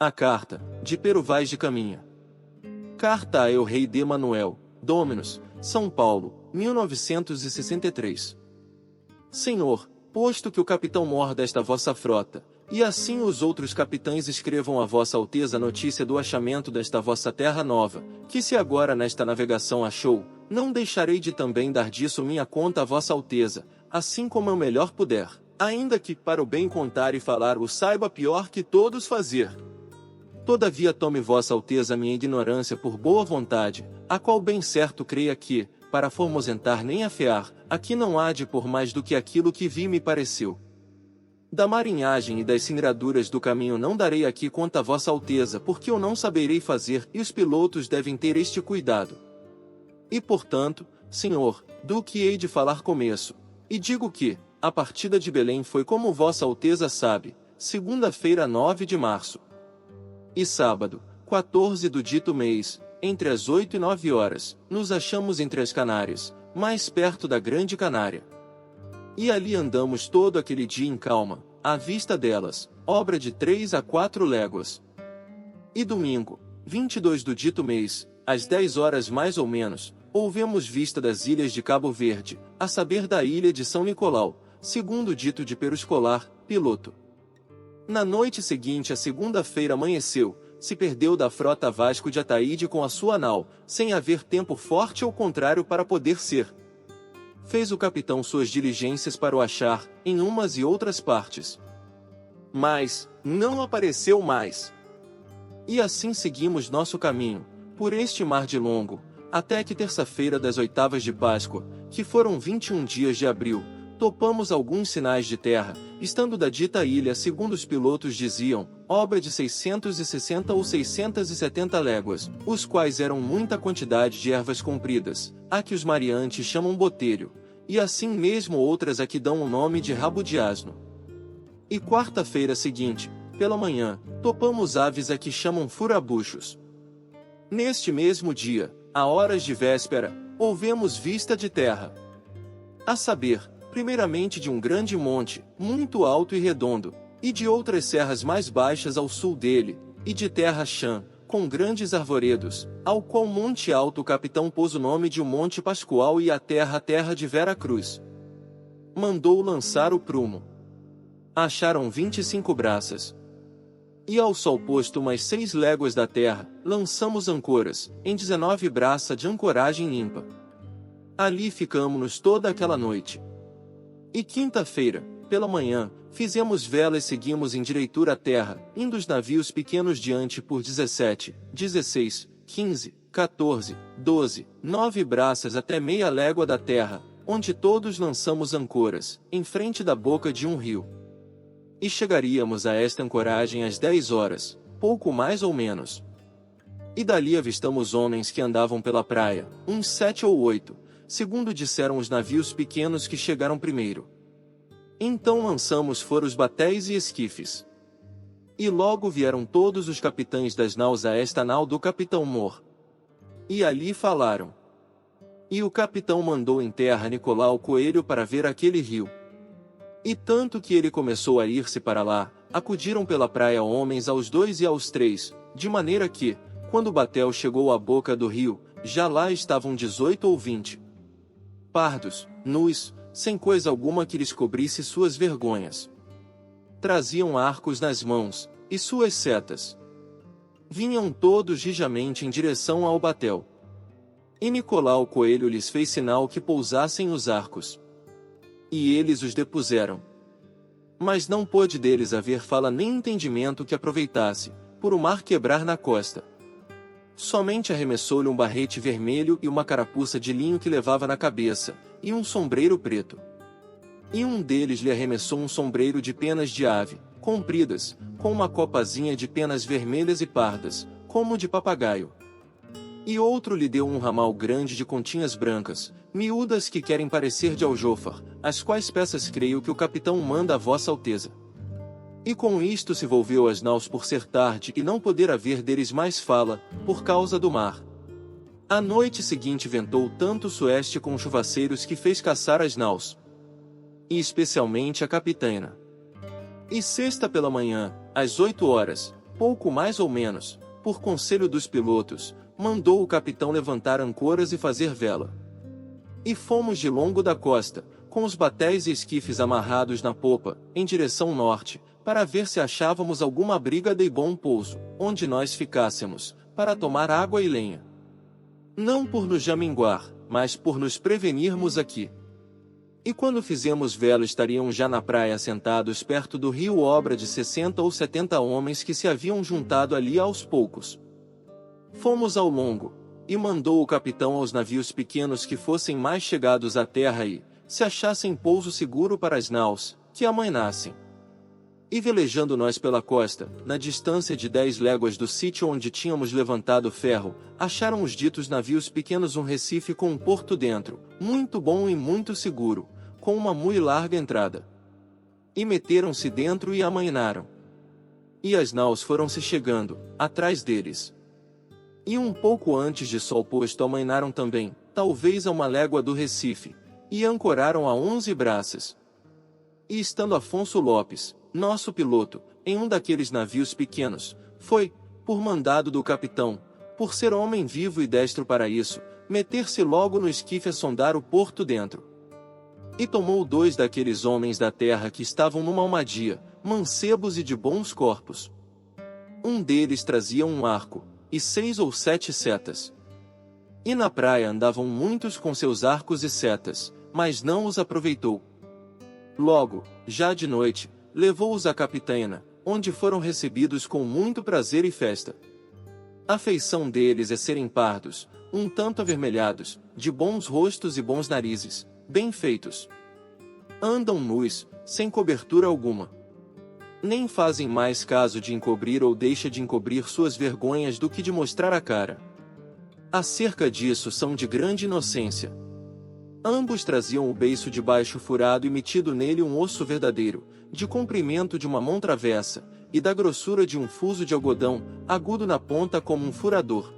A carta, de Pero Vaz de Caminha. Carta a El Rei de Manuel, Dominus, São Paulo, 1963. Senhor, posto que o capitão mor desta vossa frota, e assim os outros capitães escrevam a vossa alteza notícia do achamento desta vossa terra nova, que se agora nesta navegação achou, não deixarei de também dar disso minha conta a vossa alteza, assim como eu melhor puder, ainda que, para o bem contar e falar o saiba pior que todos fazer. Todavia tome vossa alteza minha ignorância por boa vontade, a qual bem certo creia que, para formosentar nem afear, aqui não há de por mais do que aquilo que vi me pareceu. Da marinhagem e das singraduras do caminho não darei aqui conta a vossa alteza, porque eu não saberei fazer, e os pilotos devem ter este cuidado. E portanto, senhor, do que hei de falar começo, e digo que, a partida de Belém foi como vossa alteza sabe, segunda-feira 9 de março. E sábado, 14 do dito mês, entre as 8 e 9 horas, nos achamos entre as Canárias, mais perto da Grande Canária. E ali andamos todo aquele dia em calma, à vista delas, obra de 3 a 4 léguas. E domingo, 22 do dito mês, às 10 horas mais ou menos, houvemos vista das ilhas de Cabo Verde, a saber da ilha de São Nicolau, segundo o dito de Pero Escolar, piloto. Na noite seguinte a segunda-feira amanheceu, se perdeu da frota Vasco de Ataíde com a sua nau, sem haver tempo forte ou contrário para poder ser. Fez o capitão suas diligências para o achar, em umas e outras partes. Mas, não apareceu mais. E assim seguimos nosso caminho, por este mar de longo, até que terça-feira das oitavas de Páscoa, que foram 21 dias de abril, topamos alguns sinais de terra, estando da dita ilha segundo os pilotos diziam, obra de 660 ou 670 léguas, os quais eram muita quantidade de ervas compridas, a que os mariantes chamam botelho, e assim mesmo outras a que dão o nome de rabo de asno. E quarta-feira seguinte, pela manhã, topamos aves a que chamam furabuchos. Neste mesmo dia, a horas de véspera, houvemos vista de terra. A saber, primeiramente de um grande monte, muito alto e redondo, e de outras serras mais baixas ao sul dele, e de terra chã, com grandes arvoredos, ao qual monte alto o capitão pôs o nome de o Monte Pascoal e a terra de Vera Cruz. Mandou lançar o prumo. Acharam 25 braças. E ao sol posto umas 6 léguas da terra, lançamos ancoras, em 19 braças de ancoragem limpa. Ali ficamo-nos toda aquela noite. E quinta-feira, pela manhã, fizemos vela e seguimos em direitura à terra, indo os navios pequenos diante por 17, 16, 15, 14, 12, 9 braças até meia légua da terra, onde todos lançamos ancoras, em frente da boca de um rio. E chegaríamos a esta ancoragem às 10 horas, pouco mais ou menos. E dali avistamos homens que andavam pela praia, uns 7 ou 8, segundo disseram os navios pequenos que chegaram primeiro. Então lançamos fora os batéis e esquifes. E logo vieram todos os capitães das naus a esta nau do capitão Mor. E ali falaram. E o capitão mandou em terra Nicolau Coelho para ver aquele rio. E tanto que ele começou a ir-se para lá, acudiram pela praia homens aos 2 e aos 3, de maneira que, quando o batel chegou à boca do rio, já lá estavam 18 ou 20. Pardos, nus, sem coisa alguma que lhes cobrisse suas vergonhas. Traziam arcos nas mãos, e suas setas. Vinham todos rijamente em direção ao batel. E Nicolau Coelho lhes fez sinal que pousassem os arcos. E eles os depuseram. Mas não pôde deles haver fala nem entendimento que aproveitasse, por o mar quebrar na costa. Somente arremessou-lhe um barrete vermelho e uma carapuça de linho que levava na cabeça, e um sombreiro preto. E um deles lhe arremessou um sombreiro de penas de ave, compridas, com uma copazinha de penas vermelhas e pardas, como de papagaio. E outro lhe deu um ramal grande de continhas brancas, miúdas que querem parecer de aljôfar, as quais peças creio que o capitão manda a vossa alteza. E com isto se volveu as naus por ser tarde e não poder haver deles mais fala, por causa do mar. A noite seguinte ventou tanto o sueste com chuvaceiros que fez caçar as naus. E especialmente a capitana. E sexta pela manhã, às 8 horas, pouco mais ou menos, por conselho dos pilotos, mandou o capitão levantar ancoras e fazer vela. E fomos de longo da costa, com os batéis e esquifes amarrados na popa, em direção norte, para ver se achávamos alguma abriga de bom pouso, onde nós ficássemos, para tomar água e lenha. Não por nos jaminguar, mas por nos prevenirmos aqui. E quando fizemos vela estariam já na praia sentados perto do rio obra de 60 ou 70 homens que se haviam juntado ali aos poucos. Fomos ao longo, e mandou o capitão aos navios pequenos que fossem mais chegados à terra e, se achassem pouso seguro para as naus, que amainassem. E velejando nós pela costa, na distância de 10 léguas do sítio onde tínhamos levantado ferro, acharam os ditos navios pequenos um recife com um porto dentro, muito bom e muito seguro, com uma muito larga entrada. E meteram-se dentro e amainaram. E as naus foram-se chegando, atrás deles. E um pouco antes de sol posto amainaram também, talvez a 1 légua do recife, e ancoraram a 11 braças. E estando Afonso Lopes, nosso piloto, em um daqueles navios pequenos, foi, por mandado do capitão, por ser homem vivo e destro para isso, meter-se logo no esquife a sondar o porto dentro. E tomou 2 daqueles homens da terra que estavam numa almadia, mancebos e de bons corpos. Um deles trazia um arco, e 6 ou 7 setas. E na praia andavam muitos com seus arcos e setas, mas não os aproveitou. Logo, já de noite, levou-os à capitana, onde foram recebidos com muito prazer e festa. A feição deles é serem pardos, um tanto avermelhados, de bons rostos e bons narizes, bem feitos. Andam nus, sem cobertura alguma. Nem fazem mais caso de encobrir ou deixa de encobrir suas vergonhas do que de mostrar a cara. Acerca disso são de grande inocência. Ambos traziam o beiço de baixo furado e metido nele um osso verdadeiro, de comprimento de uma mão travessa, e da grossura de um fuso de algodão, agudo na ponta como um furador.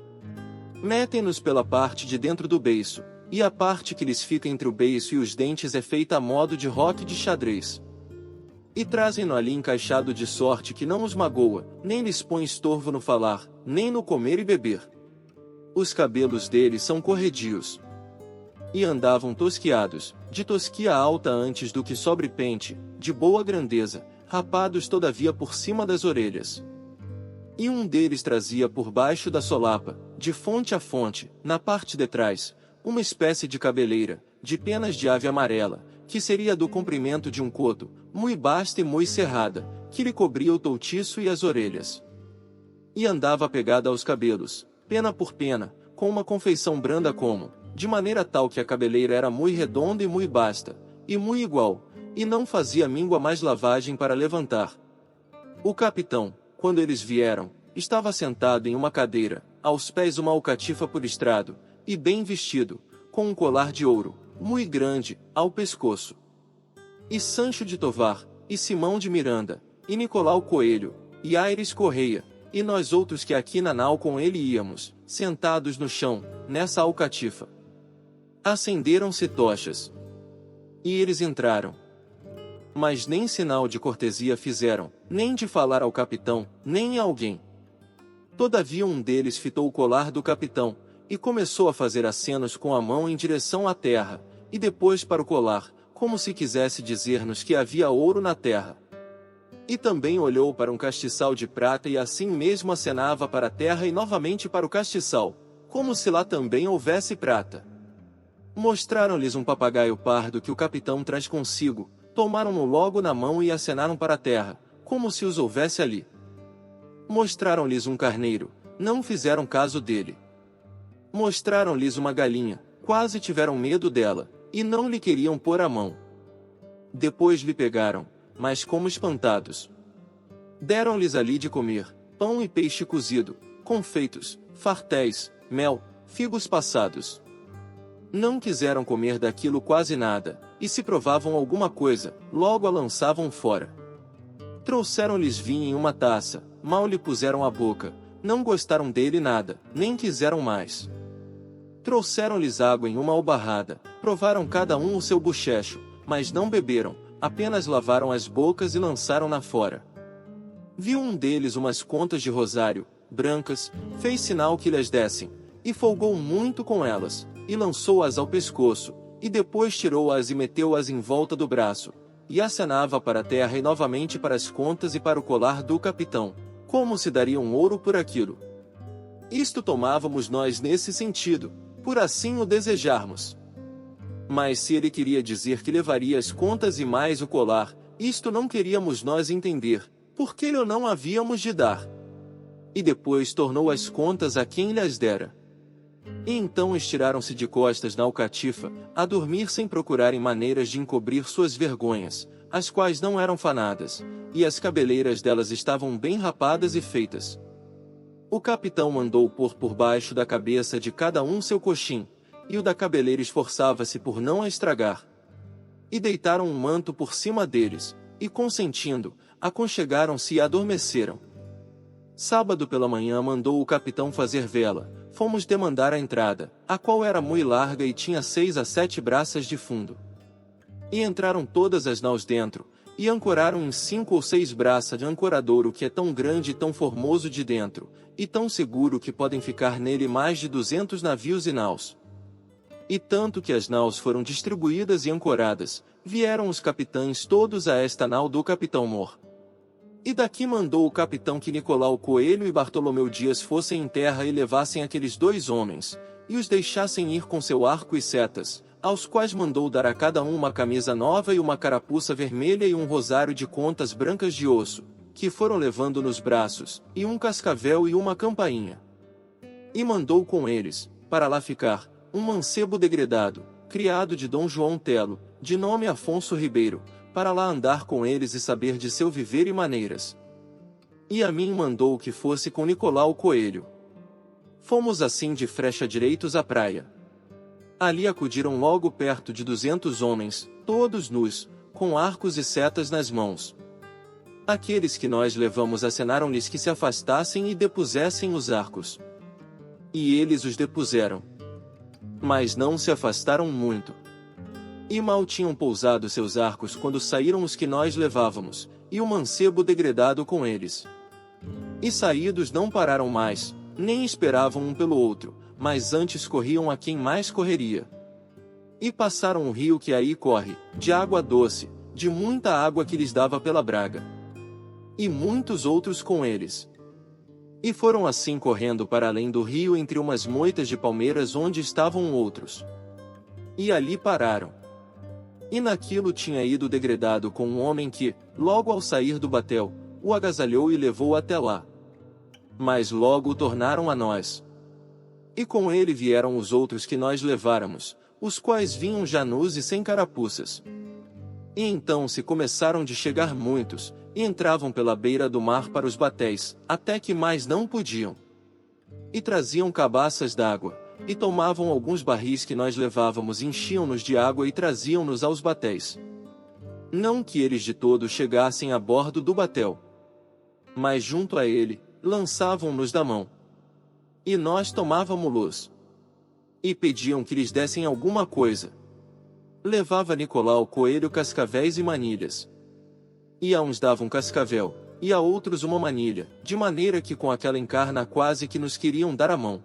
Metem-nos pela parte de dentro do beiço, e a parte que lhes fica entre o beiço e os dentes é feita a modo de roque de xadrez. E trazem-no ali encaixado de sorte que não os magoa, nem lhes põe estorvo no falar, nem no comer e beber. Os cabelos deles são corredios. E andavam tosquiados, de tosquia alta antes do que sobre pente, de boa grandeza, rapados todavia por cima das orelhas. E um deles trazia por baixo da solapa, de fonte a fonte, na parte de trás, uma espécie de cabeleira, de penas de ave amarela, que seria do comprimento de um coto, mui basta e mui cerrada, que lhe cobria o toutiço e as orelhas. E andava pegada aos cabelos, pena por pena, com uma confeição branda como, de maneira tal que a cabeleira era mui redonda e mui basta, e mui igual, e não fazia míngua mais lavagem para levantar. O capitão, quando eles vieram, estava sentado em uma cadeira, aos pés uma alcatifa por estrado, e bem vestido, com um colar de ouro, mui grande, ao pescoço. E Sancho de Tovar, e Simão de Miranda, e Nicolau Coelho, e Aires Correia, e nós outros que aqui na nau com ele íamos, sentados no chão, nessa alcatifa. Acenderam-se tochas. E eles entraram. Mas nem sinal de cortesia fizeram, nem de falar ao capitão, nem a alguém. Todavia um deles fitou o colar do capitão, e começou a fazer acenos com a mão em direção à terra, e depois para o colar, como se quisesse dizer-nos que havia ouro na terra. E também olhou para um castiçal de prata e assim mesmo acenava para a terra e novamente para o castiçal, como se lá também houvesse prata. Mostraram-lhes um papagaio pardo que o capitão traz consigo, tomaram-no logo na mão e acenaram para a terra, como se os houvesse ali. Mostraram-lhes um carneiro, não fizeram caso dele. Mostraram-lhes uma galinha, quase tiveram medo dela, e não lhe queriam pôr a mão. Depois lhe pegaram, mas como espantados. Deram-lhes ali de comer, pão e peixe cozido, confeitos, fartéis, mel, figos passados. Não quiseram comer daquilo quase nada, e se provavam alguma coisa, logo a lançavam fora. Trouxeram-lhes vinho em uma taça, mal lhe puseram à boca, não gostaram dele nada, nem quiseram mais. Trouxeram-lhes água em uma albarrada, provaram cada um o seu bochecho, mas não beberam, apenas lavaram as bocas e lançaram-na fora. Viu um deles umas contas de rosário, brancas, fez sinal que lhes dessem, e folgou muito com elas, e lançou-as ao pescoço, e depois tirou-as e meteu-as em volta do braço, e acenava para a terra e novamente para as contas e para o colar do capitão, como se daria um ouro por aquilo. Isto tomávamos nós nesse sentido, por assim o desejarmos. Mas se ele queria dizer que levaria as contas e mais o colar, isto não queríamos nós entender, porque lhe não havíamos de dar. E depois tornou as contas a quem lhes dera. E então estiraram-se de costas na alcatifa, a dormir sem procurarem maneiras de encobrir suas vergonhas, as quais não eram fanadas, e as cabeleiras delas estavam bem rapadas e feitas. O capitão mandou pôr por baixo da cabeça de cada um seu coxim, e o da cabeleira esforçava-se por não a estragar. E deitaram um manto por cima deles, e consentindo, aconchegaram-se e adormeceram. Sábado pela manhã mandou o capitão fazer vela, fomos demandar a entrada, a qual era muito larga e tinha 6 a 7 braças de fundo. E entraram todas as naus dentro, e ancoraram em 5 ou 6 braças de ancoradouro que é tão grande e tão formoso de dentro, e tão seguro que podem ficar nele mais de 200 navios e naus. E tanto que as naus foram distribuídas e ancoradas, vieram os capitães todos a esta nau do capitão Mor. E daqui mandou o capitão que Nicolau Coelho e Bartolomeu Dias fossem em terra e levassem aqueles 2 homens, e os deixassem ir com seu arco e setas, aos quais mandou dar a cada um uma camisa nova e uma carapuça vermelha e um rosário de contas brancas de osso, que foram levando nos braços, e um cascavel e uma campainha. E mandou com eles, para lá ficar, um mancebo degredado, criado de Dom João Telo, de nome Afonso Ribeiro, para lá andar com eles e saber de seu viver e maneiras. E a mim mandou que fosse com Nicolau Coelho. Fomos assim de frecha direitos à praia. Ali acudiram logo perto de 200 homens, todos nus, com arcos e setas nas mãos. Aqueles que nós levamos acenaram-lhes que se afastassem e depusessem os arcos. E eles os depuseram. Mas não se afastaram muito. E mal tinham pousado seus arcos quando saíram os que nós levávamos, e o mancebo degredado com eles. E saídos não pararam mais, nem esperavam um pelo outro, mas antes corriam a quem mais correria. E passaram um rio que aí corre, de água doce, de muita água que lhes dava pela braga. E muitos outros com eles. E foram assim correndo para além do rio entre umas moitas de palmeiras onde estavam outros. E ali pararam. E naquilo tinha ido degredado com um homem que, logo ao sair do batel, o agasalhou e levou até lá. Mas logo o tornaram a nós. E com ele vieram os outros que nós leváramos, os quais vinham já nus e sem carapuças. E então se começaram de chegar muitos, e entravam pela beira do mar para os batéis, até que mais não podiam. E traziam cabaças d'água, e tomavam alguns barris que nós levávamos e enchiam-nos de água e traziam-nos aos batéis. Não que eles de todo chegassem a bordo do batel, mas junto a ele, lançavam-nos da mão. E nós tomávamos-los. E pediam que lhes dessem alguma coisa. Levava Nicolau Coelho cascavéis e manilhas. E a uns davam cascavel, e a outros uma manilha, de maneira que com aquela encarna quase que nos queriam dar a mão.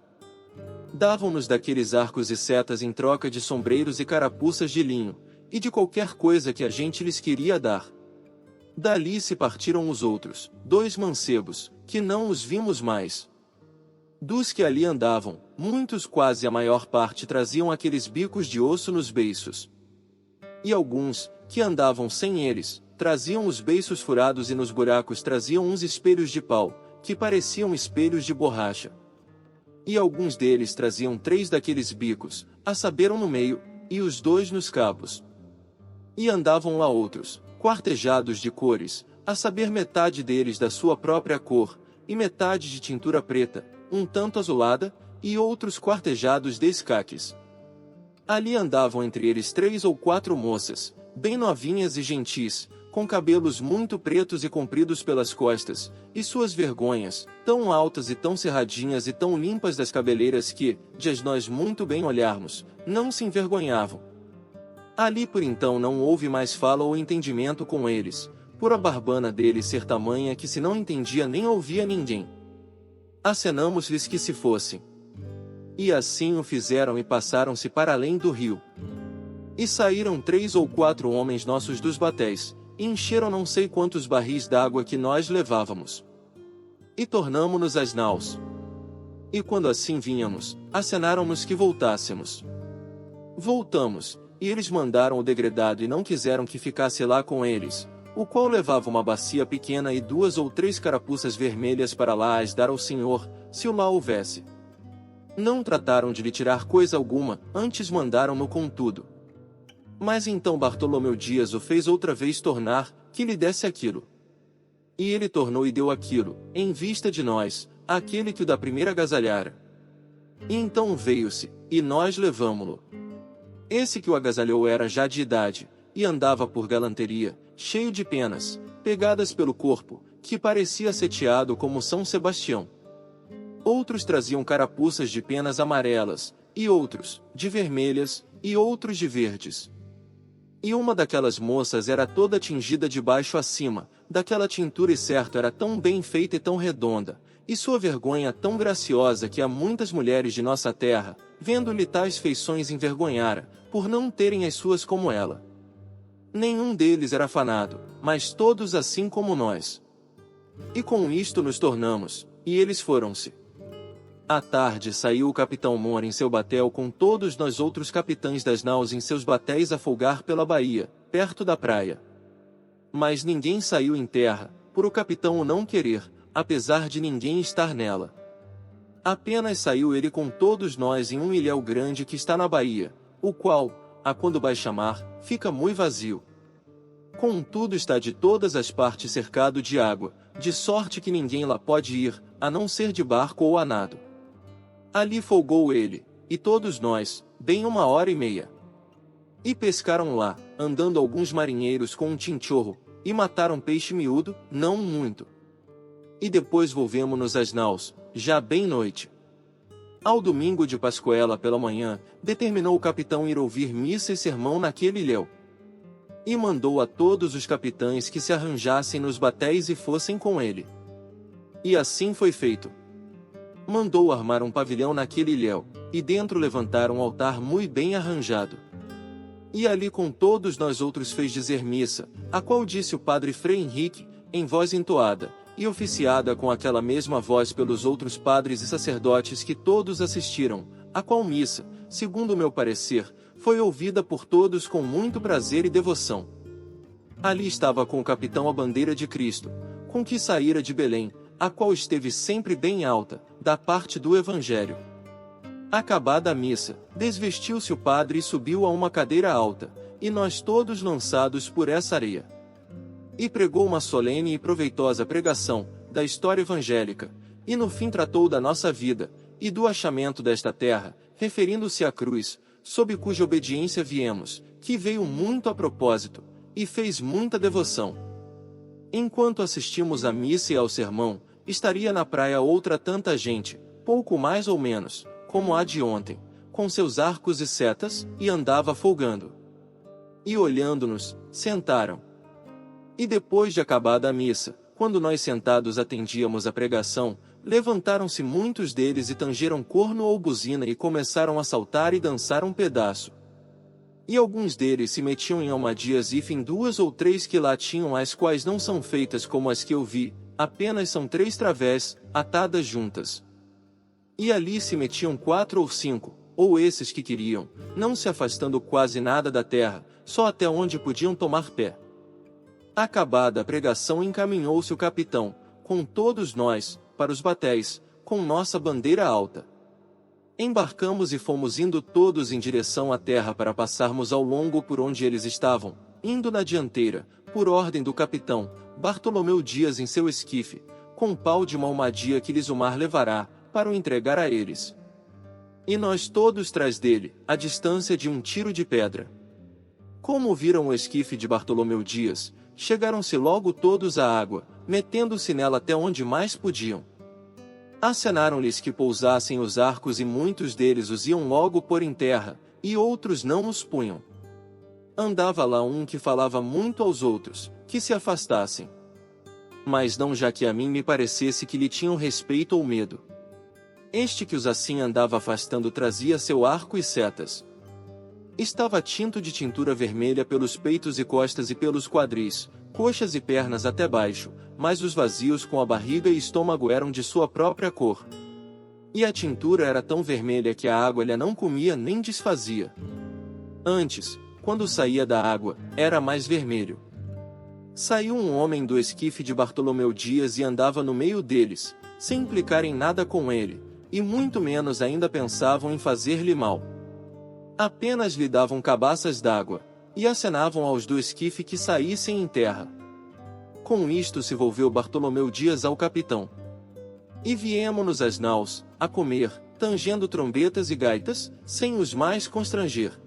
Davam-nos daqueles arcos e setas em troca de sombreiros e carapuças de linho, e de qualquer coisa que a gente lhes queria dar. Dali se partiram os outros, 2 mancebos, que não os vimos mais. Dos que ali andavam, muitos, quase a maior parte, traziam aqueles bicos de osso nos beiços. E alguns, que andavam sem eles, traziam os beiços furados e nos buracos traziam uns espelhos de pau, que pareciam espelhos de borracha. E alguns deles traziam 3 daqueles bicos, a saber, um no meio, e os 2 nos cabos. E andavam lá outros, quartejados de cores, a saber, metade deles da sua própria cor, e metade de tintura preta, um tanto azulada, e outros quartejados de escaques. Ali andavam entre eles 3 ou 4 moças, bem novinhas e gentis, com cabelos muito pretos e compridos pelas costas, e suas vergonhas, tão altas e tão cerradinhas e tão limpas das cabeleiras que, de as nós muito bem olharmos, não se envergonhavam. Ali por então não houve mais fala ou entendimento com eles, por a barbana dele ser tamanha que se não entendia nem ouvia ninguém. Acenamos-lhes que se fossem. E assim o fizeram e passaram-se para além do rio. E saíram 3 ou 4 homens nossos dos batéis, e encheram não sei quantos barris d'água que nós levávamos. E tornamo-nos às naus. E quando assim vínhamos, acenaram-nos que voltássemos. Voltamos, e eles mandaram o degredado e não quiseram que ficasse lá com eles, o qual levava uma bacia pequena e 2 ou 3 carapuças vermelhas para lá as dar ao Senhor, se o lá houvesse. Não trataram de lhe tirar coisa alguma, antes mandaram-no com tudo. Mas então Bartolomeu Dias o fez outra vez tornar, que lhe desse aquilo. E ele tornou e deu aquilo, em vista de nós, àquele que o da primeira agasalhara. E então veio-se, e nós levamo-lo. Esse que o agasalhou era já de idade, e andava por galanteria, cheio de penas, pegadas pelo corpo, que parecia seteado como São Sebastião. Outros traziam carapuças de penas amarelas, e outros, de vermelhas, e outros de verdes. E uma daquelas moças era toda tingida de baixo a cima, daquela tintura e certo era tão bem feita e tão redonda, e sua vergonha tão graciosa que a muitas mulheres de nossa terra, vendo-lhe tais feições envergonhara, por não terem as suas como ela. Nenhum deles era afanado, mas todos assim como nós. E com isto nos tornamos, e eles foram-se. À tarde saiu o capitão Moura em seu batel com todos nós outros capitães das naus em seus batéis a folgar pela baía, perto da praia. Mas ninguém saiu em terra, por o capitão o não querer, apesar de ninguém estar nela. Apenas saiu ele com todos nós em um ilhéu grande que está na baía, o qual, a quando baixamar, fica muito vazio. Contudo está de todas as partes cercado de água, de sorte que ninguém lá pode ir, a não ser de barco ou a nado. Ali folgou ele, e todos nós, bem 1h30. E pescaram lá, andando alguns marinheiros com um tinchorro, e mataram peixe miúdo, não muito. E depois volvemo-nos às naus, já bem noite. Ao domingo de Pascoela pela manhã, determinou o capitão ir ouvir missa e sermão naquele ilhéu. E mandou a todos os capitães que se arranjassem nos batéis e fossem com ele. E assim foi feito. Mandou armar um pavilhão naquele ilhéu, e dentro levantar um altar muito bem arranjado. E ali com todos nós outros fez dizer missa, a qual disse o padre Frei Henrique, em voz entoada, e oficiada com aquela mesma voz pelos outros padres e sacerdotes que todos assistiram, a qual missa, segundo o meu parecer, foi ouvida por todos com muito prazer e devoção. Ali estava com o capitão a bandeira de Cristo, com que saíra de Belém, a qual esteve sempre bem alta, da parte do Evangelho. Acabada a missa, desvestiu-se o padre e subiu a uma cadeira alta, e nós todos lançados por essa areia. E pregou uma solene e proveitosa pregação, da história evangélica, e no fim tratou da nossa vida, e do achamento desta terra, referindo-se à cruz, sob cuja obediência viemos, que veio muito a propósito, e fez muita devoção. Enquanto assistimos à missa e ao sermão, estaria na praia outra tanta gente, pouco mais ou menos, como a de ontem, com seus arcos e setas, e andava folgando. E olhando-nos, sentaram. E depois de acabada a missa, quando nós sentados atendíamos a pregação, levantaram-se muitos deles e tangeram corno ou buzina e começaram a saltar e dançar um pedaço. E alguns deles se metiam em almadias e em 2 ou 3 que lá tinham, as quais não são feitas como as que eu vi, apenas são 3 través, atadas juntas. E ali se metiam 4 ou 5, ou esses que queriam, não se afastando quase nada da terra, só até onde podiam tomar pé. Acabada a pregação encaminhou-se o capitão, com todos nós, para os batéis, com nossa bandeira alta. Embarcamos e fomos indo todos em direção à terra para passarmos ao longo por onde eles estavam, indo na dianteira, por ordem do capitão, Bartolomeu Dias em seu esquife, com pau de uma almadia que lhes o mar levará, para o entregar a eles. E nós todos trás dele, à distância de um tiro de pedra. Como viram o esquife de Bartolomeu Dias, chegaram-se logo todos à água, metendo-se nela até onde mais podiam. Acenaram-lhes que pousassem os arcos e muitos deles os iam logo pôr em terra, e outros não os punham. Andava lá um que falava muito aos outros, que se afastassem. Mas não já que a mim me parecesse que lhe tinham respeito ou medo. Este que os assim andava afastando trazia seu arco e setas. Estava tinto de tintura vermelha pelos peitos e costas e pelos quadris, coxas e pernas até baixo, mas os vazios com a barriga e estômago eram de sua própria cor. E a tintura era tão vermelha que a água lhe não comia nem desfazia. Antes, quando saía da água, era mais vermelho. Saiu um homem do esquife de Bartolomeu Dias e andava no meio deles, sem implicar em nada com ele, e muito menos ainda pensavam em fazer-lhe mal. Apenas lhe davam cabaças d'água, e acenavam aos do esquife que saíssem em terra. Com isto se volveu Bartolomeu Dias ao capitão. E viemo-nos às naus, a comer, tangendo trombetas e gaitas, sem os mais constranger.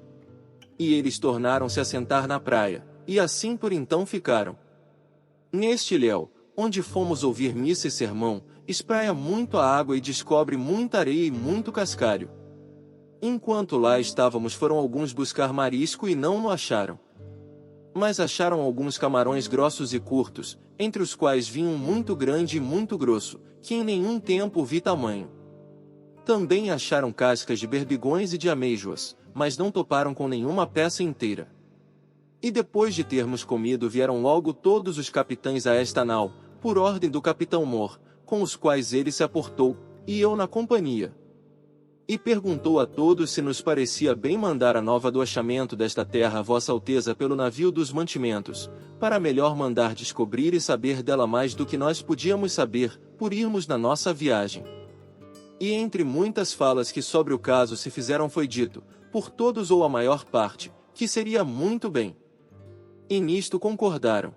E eles tornaram-se a sentar na praia, e assim por então ficaram. Neste ilhéu, onde fomos ouvir missa e sermão, espraia muito a água e descobre muita areia e muito cascalho. Enquanto lá estávamos foram alguns buscar marisco e não o acharam. Mas acharam alguns camarões grossos e curtos, entre os quais vinha um muito grande e muito grosso, que em nenhum tempo vi tamanho. Também acharam cascas de berbigões e de amêijoas, mas não toparam com nenhuma peça inteira. E depois de termos comido vieram logo todos os capitães a esta nau, por ordem do capitão Mor, com os quais ele se aportou, e eu na companhia. E perguntou a todos se nos parecia bem mandar a nova do achamento desta terra a Vossa Alteza pelo navio dos mantimentos, para melhor mandar descobrir e saber dela mais do que nós podíamos saber, por irmos na nossa viagem. E entre muitas falas que sobre o caso se fizeram foi dito, por todos ou a maior parte, que seria muito bem. E nisto concordaram.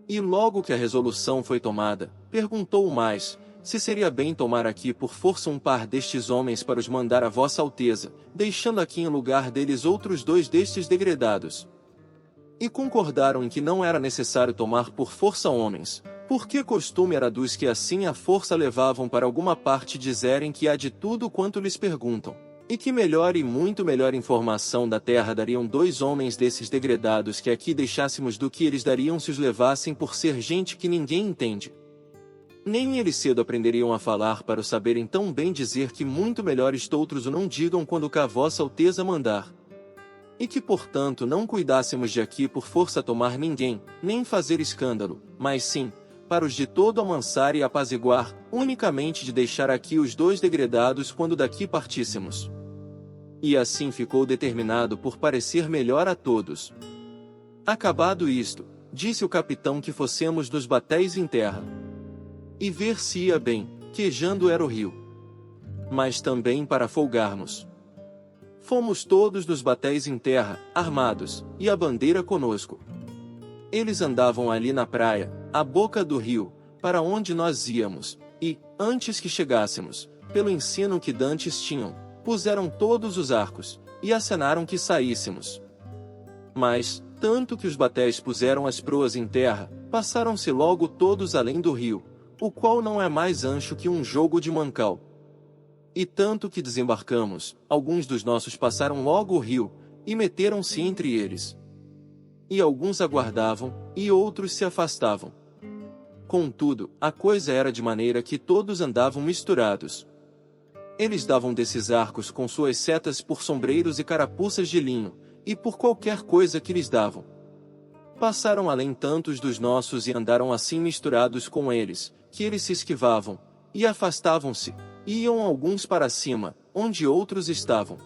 E logo que a resolução foi tomada, perguntou o mais, se seria bem tomar aqui por força um par destes homens para os mandar a Vossa Alteza, deixando aqui em lugar deles outros 2 destes degredados. E concordaram em que não era necessário tomar por força homens, porque costume era dos que assim a força levavam para alguma parte dizerem que há de tudo quanto lhes perguntam, e que melhor e muito melhor informação da terra dariam 2 homens desses degredados que aqui deixássemos do que eles dariam se os levassem por ser gente que ninguém entende. Nem eles cedo aprenderiam a falar para o saberem tão bem dizer que muito melhores toutros o não digam quando cá Vossa Alteza mandar. E que portanto não cuidássemos de aqui por força tomar ninguém, nem fazer escândalo, mas sim, para os de todo amansar e apaziguar, unicamente de deixar aqui os 2 degredados quando daqui partíssemos. E assim ficou determinado por parecer melhor a todos. Acabado isto, disse o capitão que fossemos nos batéis em terra. E ver-se-ia bem, quejando era o rio. Mas também para folgarmos. Fomos todos nos batéis em terra, armados, e a bandeira conosco. Eles andavam ali na praia, à boca do rio, para onde nós íamos, e, antes que chegássemos, pelo ensino que dantes tinham, puseram todos os arcos, e acenaram que saíssemos. Mas, tanto que os batéis puseram as proas em terra, passaram-se logo todos além do rio, o qual não é mais ancho que um jogo de mancal. E tanto que desembarcamos, alguns dos nossos passaram logo o rio, e meteram-se entre eles. E alguns aguardavam, e outros se afastavam. Contudo, a coisa era de maneira que todos andavam misturados. Eles davam desses arcos com suas setas por sombreiros e carapuças de linho, e por qualquer coisa que lhes davam. Passaram além tantos dos nossos e andaram assim misturados com eles, que eles se esquivavam, e afastavam-se, e iam alguns para cima, onde outros estavam.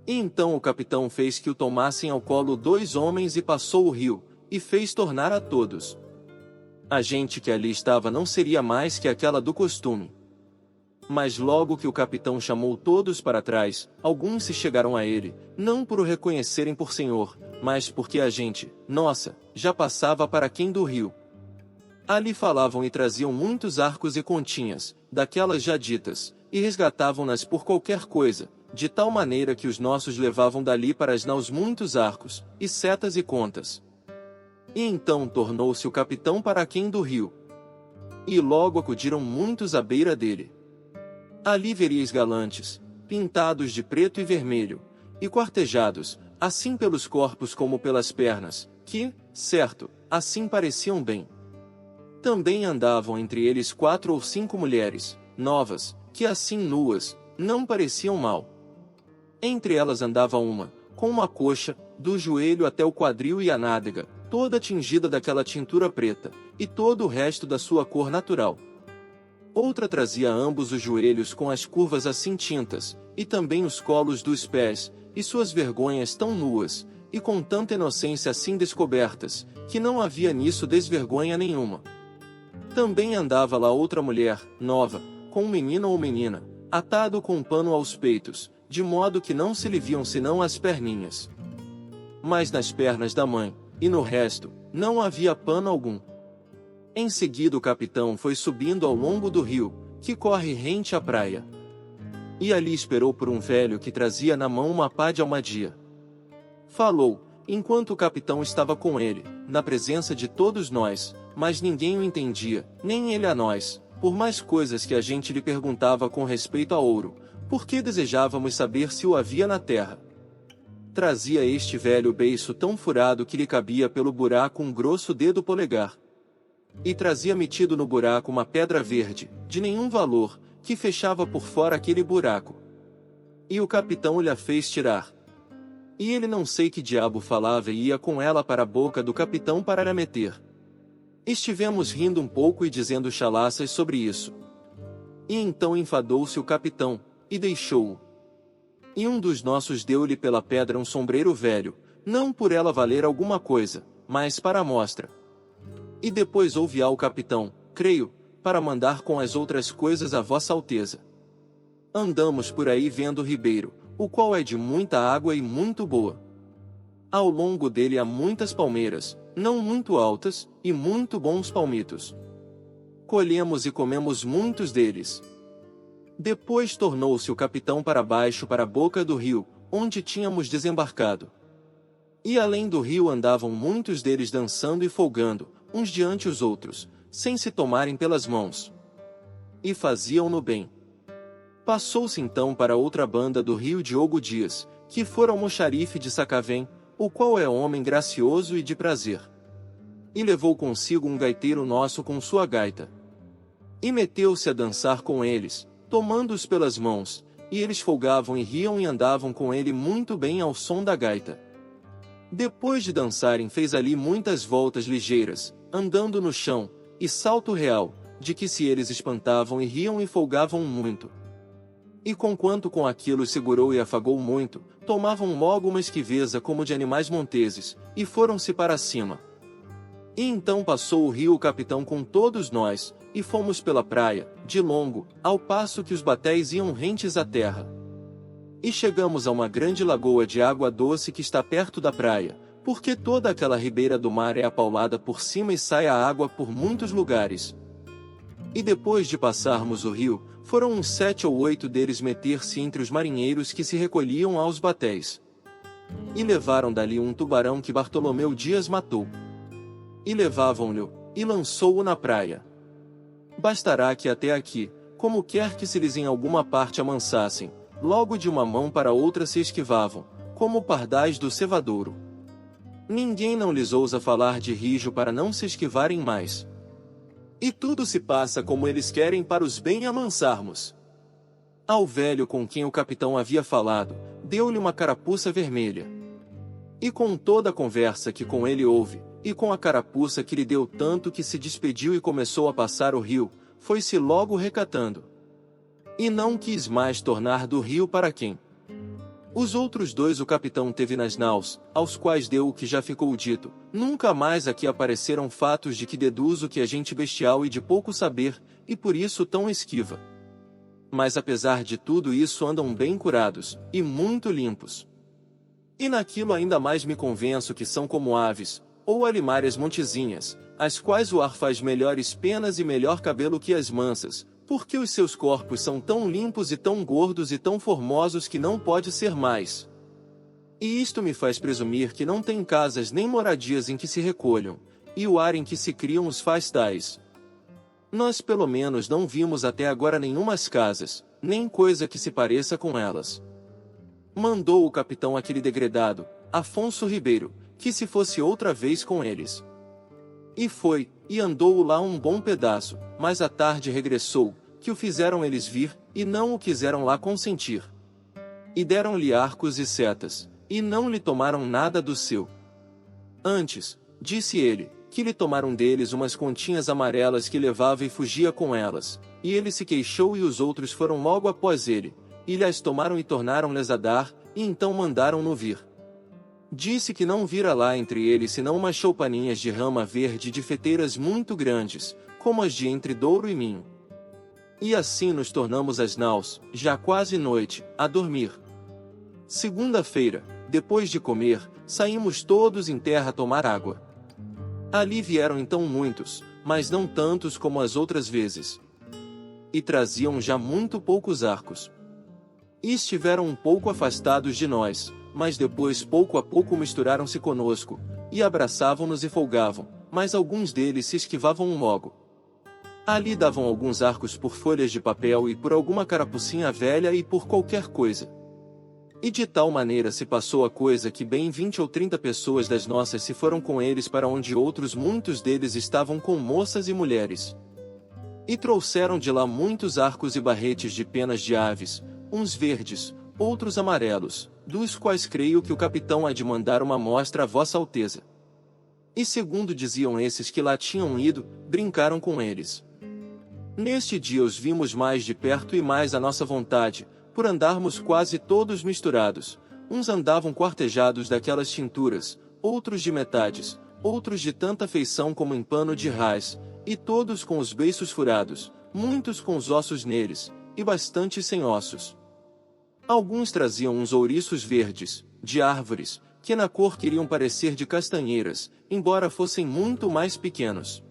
E então o capitão fez que o tomassem ao colo 2 homens e passou o rio, e fez tornar a todos. A gente que ali estava não seria mais que aquela do costume. Mas logo que o capitão chamou todos para trás, alguns se chegaram a ele, não por o reconhecerem por senhor, mas porque a gente, nossa, já passava para quem do rio. Ali falavam e traziam muitos arcos e continhas, daquelas já ditas, e resgatavam-nas por qualquer coisa, de tal maneira que os nossos levavam dali para as naus muitos arcos, e setas e contas. E então tornou-se o capitão para aquém do rio. E logo acudiram muitos à beira dele. Ali veríeis galantes, pintados de preto e vermelho, e quartejados, assim pelos corpos como pelas pernas, que, certo, assim pareciam bem. Também andavam entre eles 4 ou 5 mulheres, novas, que assim nuas, não pareciam mal. Entre elas andava uma, com uma coxa, do joelho até o quadril e a nádega, toda tingida daquela tintura preta, e todo o resto da sua cor natural. Outra trazia ambos os joelhos com as curvas assim tintas, e também os colos dos pés, e suas vergonhas tão nuas, e com tanta inocência assim descobertas, que não havia nisso desvergonha nenhuma. Também andava lá outra mulher, nova, com um menino ou menina, atado com um pano aos peitos, de modo que não se lhe viam senão as perninhas. Mas nas pernas da mãe, e no resto, não havia pano algum. Em seguida o capitão foi subindo ao longo do rio, que corre rente à praia. E ali esperou por um velho que trazia na mão uma pá de almadia. Falou, enquanto o capitão estava com ele, na presença de todos nós, mas ninguém o entendia, nem ele a nós, por mais coisas que a gente lhe perguntava com respeito a ouro, porque desejávamos saber se o havia na terra. Trazia este velho beiço tão furado que lhe cabia pelo buraco um grosso dedo polegar. E trazia metido no buraco uma pedra verde, de nenhum valor, que fechava por fora aquele buraco. E o capitão lhe a fez tirar. E ele não sei que diabo falava e ia com ela para a boca do capitão para lhe meter. Estivemos rindo um pouco e dizendo chalaças sobre isso. E então enfadou-se o capitão, e deixou-o. E um dos nossos deu-lhe pela pedra um sombreiro velho, não por ela valer alguma coisa, mas para a mostra. E depois houve ao capitão, creio, para mandar com as outras coisas a vossa alteza. Andamos por aí vendo o ribeiro, o qual é de muita água e muito boa. Ao longo dele há muitas palmeiras, não muito altas, e muito bons palmitos. Colhemos e comemos muitos deles. Depois tornou-se o capitão para baixo para a boca do rio, onde tínhamos desembarcado. E além do rio andavam muitos deles dançando e folgando, uns diante os outros, sem se tomarem pelas mãos. E faziam-no bem. Passou-se então para outra banda do rio Diogo Dias, que fora ao mocharife de Sacavém, o qual é homem gracioso e de prazer. E levou consigo um gaiteiro nosso com sua gaita. E meteu-se a dançar com eles, tomando-os pelas mãos, e eles folgavam e riam e andavam com ele muito bem ao som da gaita. Depois de dançarem fez ali muitas voltas ligeiras, andando no chão, e salto real, de que se eles espantavam e riam e folgavam muito. E conquanto com aquilo segurou e afagou muito, tomavam logo uma esquiveza como de animais monteses, e foram-se para cima. E então passou o rio o capitão com todos nós, e fomos pela praia, de longo, ao passo que os batéis iam rentes à terra. E chegamos a uma grande lagoa de água doce que está perto da praia, porque toda aquela ribeira do mar é apaulada por cima e sai a água por muitos lugares. E depois de passarmos o rio, foram uns 7 ou 8 deles meter-se entre os marinheiros que se recolhiam aos batéis. E levaram dali um tubarão que Bartolomeu Dias matou. E levavam-no, e lançou-o na praia. Bastará que até aqui, como quer que se lhes em alguma parte amansassem, logo de uma mão para outra se esquivavam, como pardais do cevadouro. Ninguém não lhes ousa falar de rijo para não se esquivarem mais. E tudo se passa como eles querem para os bem amansarmos. Ao velho com quem o capitão havia falado, deu-lhe uma carapuça vermelha. E com toda a conversa que com ele houve, e com a carapuça que lhe deu tanto que se despediu e começou a passar o rio, foi-se logo recatando. E não quis mais tornar do rio para quem. Os outros 2 o capitão teve nas naus, aos quais deu o que já ficou dito, nunca mais aqui apareceram fatos de que deduzo que é gente bestial e de pouco saber, e por isso tão esquiva. Mas apesar de tudo isso andam bem curados, e muito limpos. E naquilo ainda mais me convenço que são como aves, ou alimárias montezinhas, as quais o ar faz melhores penas e melhor cabelo que as mansas, porque os seus corpos são tão limpos e tão gordos e tão formosos que não pode ser mais. E isto me faz presumir que não tem casas nem moradias em que se recolham, e o ar em que se criam os faz tais. Nós pelo menos não vimos até agora nenhumas casas, nem coisa que se pareça com elas. Mandou o capitão aquele degredado, Afonso Ribeiro, que se fosse outra vez com eles. E foi, e andou lá um bom pedaço, mas à tarde regressou, que o fizeram eles vir, e não o quiseram lá consentir. E deram-lhe arcos e setas, e não lhe tomaram nada do seu. Antes, disse ele, que lhe tomaram deles umas continhas amarelas que levava e fugia com elas, e ele se queixou e os outros foram logo após ele, e lhas tomaram e tornaram-lhes a dar, e então mandaram-no vir. Disse que não vira lá entre eles senão umas choupaninhas de rama verde de feteiras muito grandes, como as de entre Douro e Minho. E assim nos tornamos às naus, já quase noite, a dormir. Segunda-feira, depois de comer, saímos todos em terra a tomar água. Ali vieram então muitos, mas não tantos como as outras vezes. E traziam já muito poucos arcos. E estiveram um pouco afastados de nós, mas depois pouco a pouco misturaram-se conosco, e abraçavam-nos e folgavam, mas alguns deles se esquivavam logo. Ali davam alguns arcos por folhas de papel e por alguma carapucinha velha e por qualquer coisa. E de tal maneira se passou a coisa que bem 20 ou 30 pessoas das nossas se foram com eles para onde outros muitos deles estavam com moças e mulheres. E trouxeram de lá muitos arcos e barretes de penas de aves, uns verdes, outros amarelos, dos quais creio que o capitão há de mandar uma mostra a Vossa Alteza. E segundo diziam esses que lá tinham ido, brincaram com eles. Neste dia os vimos mais de perto e mais à nossa vontade, por andarmos quase todos misturados. Uns andavam quartejados daquelas tinturas, outros de metades, outros de tanta feição como em pano de raiz, e todos com os beiços furados, muitos com os ossos neles, e bastantes sem ossos. Alguns traziam uns ouriços verdes, de árvores, que na cor queriam parecer de castanheiras, embora fossem muito mais pequenos.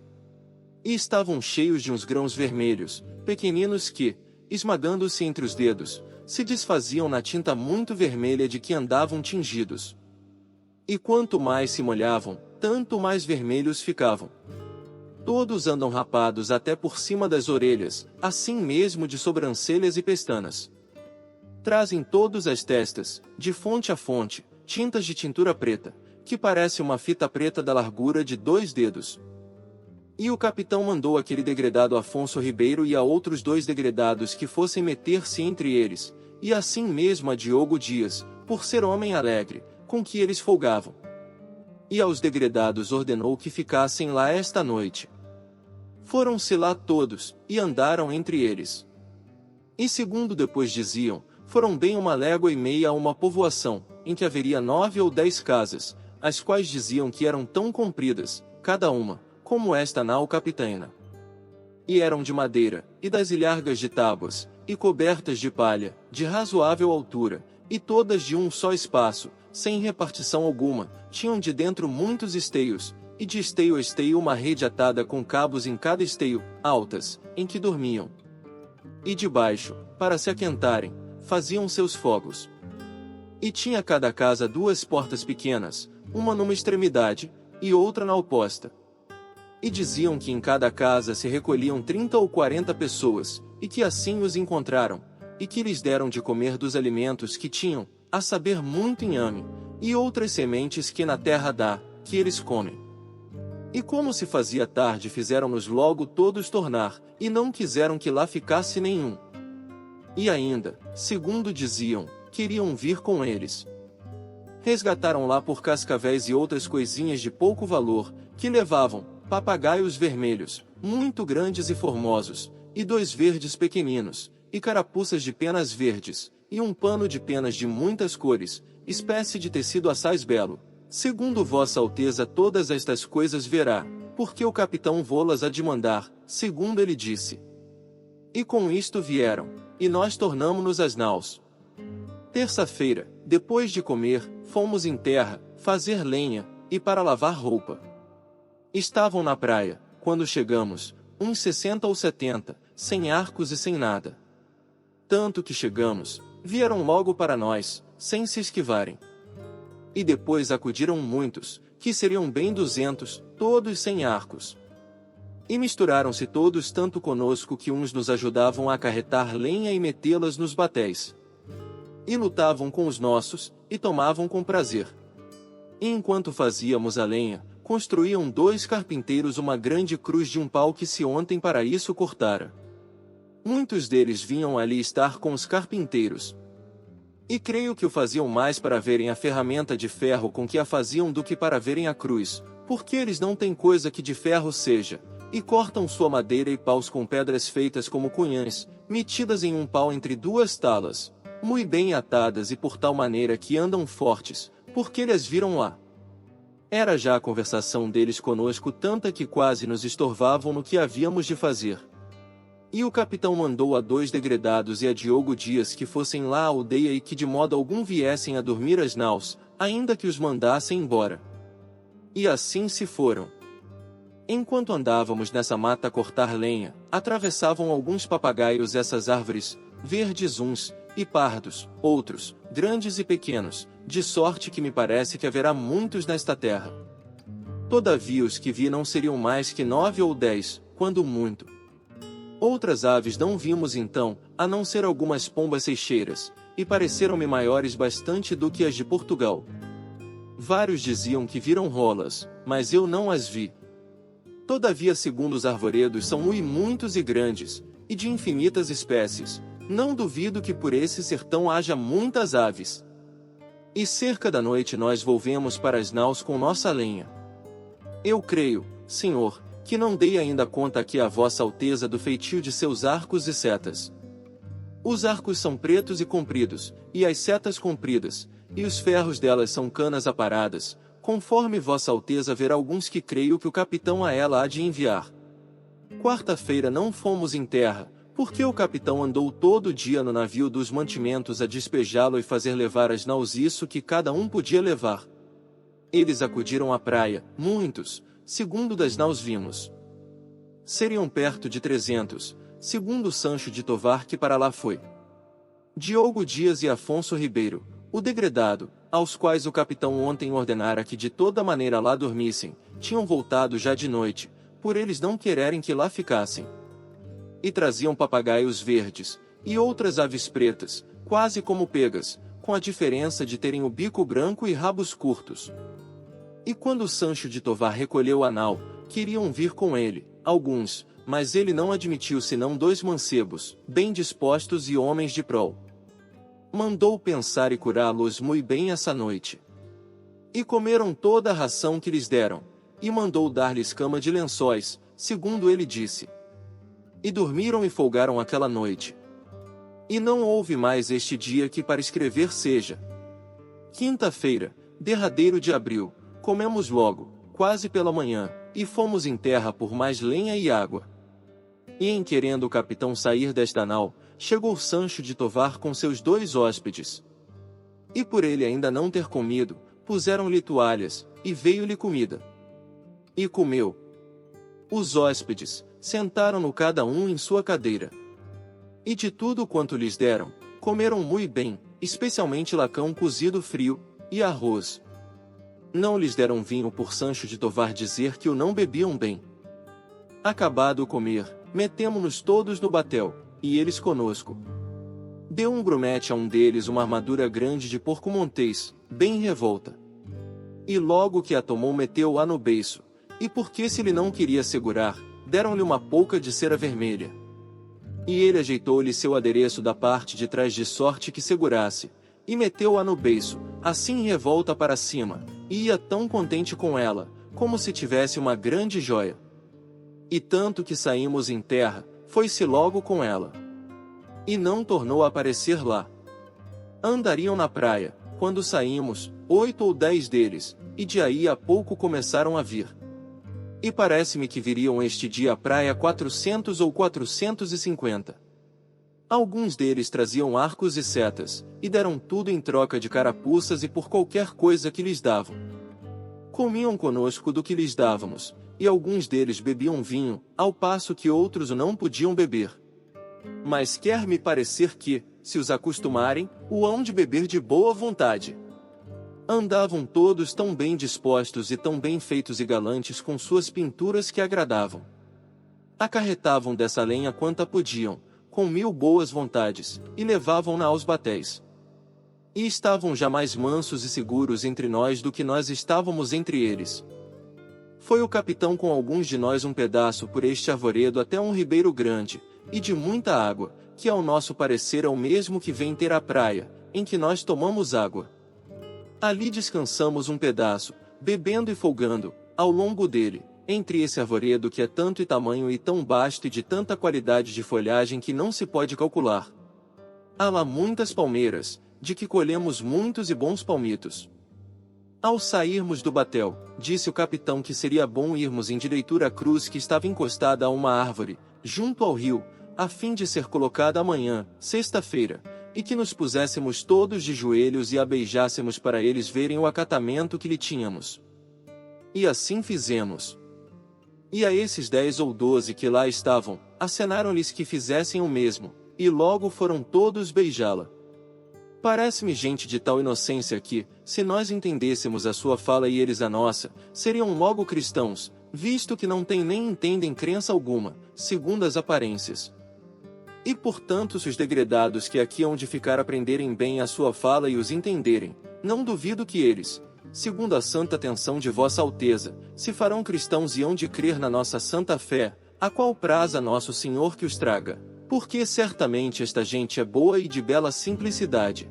E estavam cheios de uns grãos vermelhos, pequeninos que, esmagando-se entre os dedos, se desfaziam na tinta muito vermelha de que andavam tingidos. E quanto mais se molhavam, tanto mais vermelhos ficavam. Todos andam rapados até por cima das orelhas, assim mesmo de sobrancelhas e pestanas. Trazem todos as testas, de fonte a fonte, tintas de tintura preta, que parece uma fita preta da largura de 2 dedos. E o capitão mandou aquele degredado Afonso Ribeiro e a outros 2 degredados que fossem meter-se entre eles, e assim mesmo a Diogo Dias, por ser homem alegre, com que eles folgavam. E aos degredados ordenou que ficassem lá esta noite. Foram-se lá todos, e andaram entre eles. E segundo depois diziam, foram bem 1,5 légua a uma povoação, em que haveria 9 ou 10 casas, as quais diziam que eram tão compridas, cada uma, como esta nau capitana. E eram de madeira, e das ilhargas de tábuas, e cobertas de palha, de razoável altura, e todas de um só espaço, sem repartição alguma, tinham de dentro muitos esteios, e de esteio a esteio uma rede atada com cabos em cada esteio, altas, em que dormiam. E debaixo, para se aquentarem, faziam seus fogos. E tinha cada casa 2 portas pequenas, uma numa extremidade, e outra na oposta. E diziam que em cada casa se recolhiam 30 ou 40 pessoas, e que assim os encontraram, e que lhes deram de comer dos alimentos que tinham, a saber muito inhame, e outras sementes que na terra dá, que eles comem. E como se fazia tarde fizeram-nos logo todos tornar, e não quiseram que lá ficasse nenhum. E ainda, segundo diziam, queriam vir com eles. Resgataram lá por cascavéis e outras coisinhas de pouco valor, que levavam, papagaios vermelhos, muito grandes e formosos, e 2 verdes pequeninos, e carapuças de penas verdes, e um pano de penas de muitas cores, espécie de tecido assaz belo. Segundo Vossa Alteza todas estas coisas verá, porque o capitão vô-las há de mandar, segundo ele disse. E com isto vieram, e nós tornamo-nos às naus. Terça-feira, depois de comer, fomos em terra, fazer lenha, e para lavar roupa. Estavam na praia, quando chegamos, uns 60 ou 70, sem arcos e sem nada. Tanto que chegamos, vieram logo para nós, sem se esquivarem. E depois acudiram muitos, que seriam bem 200, todos sem arcos. E misturaram-se todos tanto conosco que uns nos ajudavam a acarretar lenha e metê-las nos batéis. E lutavam com os nossos, e tomavam com prazer. E enquanto fazíamos a lenha, construíam 2 carpinteiros uma grande cruz de um pau que se ontem para isso cortara. Muitos deles vinham ali estar com os carpinteiros. E creio que o faziam mais para verem a ferramenta de ferro com que a faziam do que para verem a cruz, porque eles não têm coisa que de ferro seja, e cortam sua madeira e paus com pedras feitas como cunhães, metidas em um pau entre 2 talas, muito bem atadas e por tal maneira que andam fortes, porque eles viram lá. Era já a conversação deles conosco tanta que quase nos estorvavam no que havíamos de fazer. E o capitão mandou a 2 degredados e a Diogo Dias que fossem lá à aldeia e que de modo algum viessem a dormir as naus, ainda que os mandassem embora. E assim se foram. Enquanto andávamos nessa mata a cortar lenha, atravessavam alguns papagaios essas árvores, verdes uns, e pardos, outros, grandes e pequenos, de sorte que me parece que haverá muitos nesta terra. Todavia os que vi não seriam mais que 9 ou 10, quando muito. Outras aves não vimos então, a não ser algumas pombas seixeiras, e pareceram-me maiores bastante do que as de Portugal. Vários diziam que viram rolas, mas eu não as vi. Todavia segundo os arvoredos são muitos e grandes, e de infinitas espécies, não duvido que por esse sertão haja muitas aves. E cerca da noite nós volvemos para as naus com nossa lenha. Eu creio, Senhor, que não dei ainda conta aqui a vossa alteza do feitio de seus arcos e setas. Os arcos são pretos e compridos, e as setas compridas, e os ferros delas são canas aparadas, conforme vossa alteza verá alguns que creio que o capitão a ela há de enviar. Quarta-feira não fomos em terra, porque o capitão andou todo o dia no navio dos mantimentos a despejá-lo e fazer levar as naus isso que cada um podia levar. Eles acudiram à praia, muitos, segundo das naus vimos. Seriam perto de 300, segundo Sancho de Tovar que para lá foi. Diogo Dias e Afonso Ribeiro, o degredado, aos quais o capitão ontem ordenara que de toda maneira lá dormissem, tinham voltado já de noite, por eles não quererem que lá ficassem. E traziam papagaios verdes, e outras aves pretas, quase como pegas, com a diferença de terem o bico branco e rabos curtos. E quando Sancho de Tovar recolheu a nau, queriam vir com ele, alguns, mas ele não admitiu senão 2 mancebos, bem dispostos e homens de prol. Mandou pensar e curá-los muito bem essa noite. E comeram toda a ração que lhes deram, e mandou dar-lhes cama de lençóis, segundo ele disse. E dormiram e folgaram aquela noite. E não houve mais este dia que para escrever seja. Quinta-feira, derradeiro de abril, comemos logo, quase pela manhã, e fomos em terra por mais lenha e água. E em querendo o capitão sair desta nau, chegou Sancho de Tovar com seus 2 hóspedes. E por ele ainda não ter comido, puseram-lhe toalhas, e veio-lhe comida. E comeu. Os hóspedes, sentaram-no cada um em sua cadeira. E de tudo quanto lhes deram, comeram muito bem, especialmente lacão cozido frio, e arroz. Não lhes deram vinho por Sancho de Tovar dizer que o não bebiam bem. Acabado o comer, metemo-nos todos no batel, e eles conosco. Deu um grumete a um deles uma armadura grande de porco montês, bem revolta. E logo que a tomou meteu-a no beiço, e porque se lhe não queria segurar, deram-lhe uma pouca de cera vermelha. E ele ajeitou-lhe seu adereço da parte de trás de sorte que segurasse, e meteu-a no beiço, assim revolta para cima, e ia tão contente com ela, como se tivesse uma grande joia. E tanto que saímos em terra, foi-se logo com ela. E não tornou a aparecer lá. Andariam na praia, quando saímos, 8 ou 10 deles, e de aí a pouco começaram a vir. E parece-me que viriam este dia à praia 400 ou 450. Alguns deles traziam arcos e setas, e deram tudo em troca de carapuças e por qualquer coisa que lhes davam. Comiam conosco do que lhes dávamos, e alguns deles bebiam vinho, ao passo que outros o não podiam beber. Mas quer-me parecer que, se os acostumarem, o hão de beber de boa vontade. Andavam todos tão bem dispostos e tão bem feitos e galantes com suas pinturas que agradavam. Acarretavam dessa lenha quanta podiam, com 1000 boas vontades, e levavam-na aos batéis. E estavam já mais mansos e seguros entre nós do que nós estávamos entre eles. Foi o capitão com alguns de nós um pedaço por este arvoredo até um ribeiro grande, e de muita água, que ao nosso parecer é o mesmo que vem ter a praia, em que nós tomamos água. Ali descansamos um pedaço, bebendo e folgando, ao longo dele, entre esse arvoredo que é tanto e tamanho e tão vasto e de tanta qualidade de folhagem que não se pode calcular. Há lá muitas palmeiras, de que colhemos muitos e bons palmitos. Ao sairmos do batel, disse o capitão que seria bom irmos em direitura à cruz que estava encostada a uma árvore, junto ao rio, a fim de ser colocada amanhã, sexta-feira, e que nos puséssemos todos de joelhos e a beijássemos para eles verem o acatamento que lhe tínhamos. E assim fizemos. E a esses 10 ou 12 que lá estavam, acenaram-lhes que fizessem o mesmo, e logo foram todos beijá-la. Parece-me gente de tal inocência que, se nós entendêssemos a sua fala e eles a nossa, seriam logo cristãos, visto que não têm nem entendem crença alguma, segundo as aparências. E portanto se os degredados que aqui hão de ficar aprenderem bem a sua fala e os entenderem, não duvido que eles, segundo a santa atenção de vossa alteza, se farão cristãos e hão de crer na nossa santa fé, a qual praz a nosso Senhor que os traga. Porque certamente esta gente é boa e de bela simplicidade.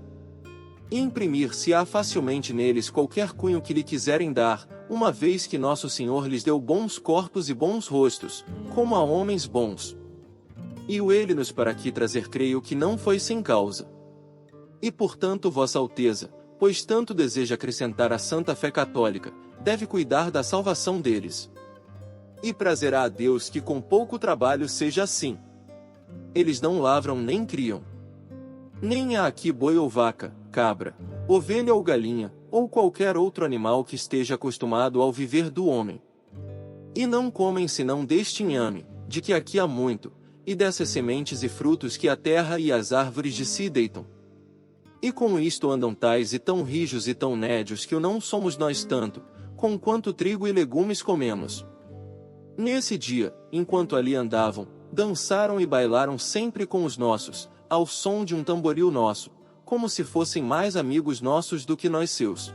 E imprimir-se-á facilmente neles qualquer cunho que lhe quiserem dar, uma vez que nosso Senhor lhes deu bons corpos e bons rostos, como a homens bons. E o ele-nos para aqui trazer creio que não foi sem causa. E portanto vossa alteza, pois tanto deseja acrescentar a santa fé católica, deve cuidar da salvação deles. E prazerá a Deus que com pouco trabalho seja assim. Eles não lavram nem criam. Nem há aqui boi ou vaca, cabra, ovelha ou galinha, ou qualquer outro animal que esteja acostumado ao viver do homem. E não comem senão deste inhame, de que aqui há muito, e dessas sementes e frutos que a terra e as árvores de si deitam. E com isto andam tais e tão rijos e tão nédios que o não somos nós tanto, com quanto trigo e legumes comemos. Nesse dia, enquanto ali andavam, dançaram e bailaram sempre com os nossos, ao som de um tamboril nosso, como se fossem mais amigos nossos do que nós seus.